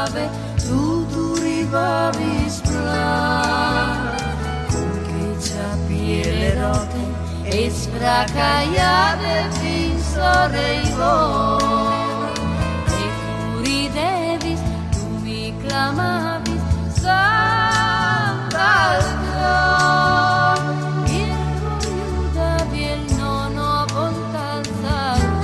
save, tu rivavis plan, con che ciappi e le rote, e sfracaiave fin sorreivo. E tu ridevis, tu mi clamavis, San Baldò, il coiudavi e il nono volta al salvo.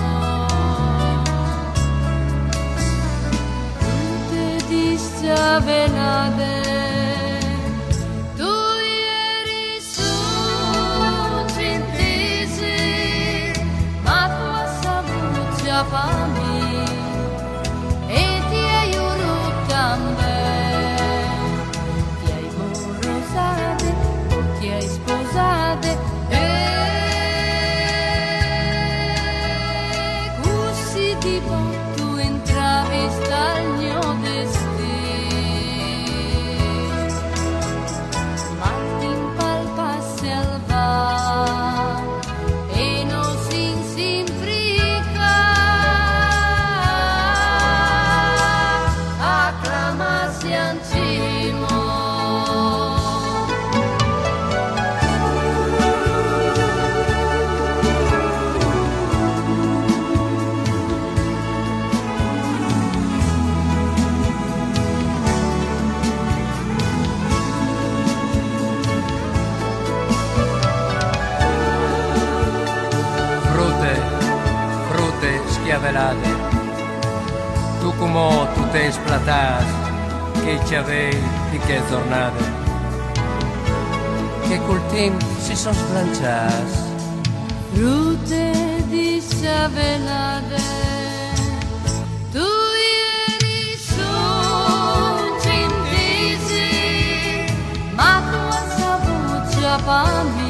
Tu te diste a velade, tu ieri su cintisi, ma tu a savuccia pa mi, e ti hai urut també. Ti hai sposate e così tipo tu entravi dal mio destino, ma ti impalpasse al va e non si implica, acclamassi ancimo. Frute schiavelate, tu come tu te splatas, che ci avevi di che giornate, che col tempo si sono slanciati. Frute di schiavelate, tu ieri su cintisi, ma tu a savuccia pa mi.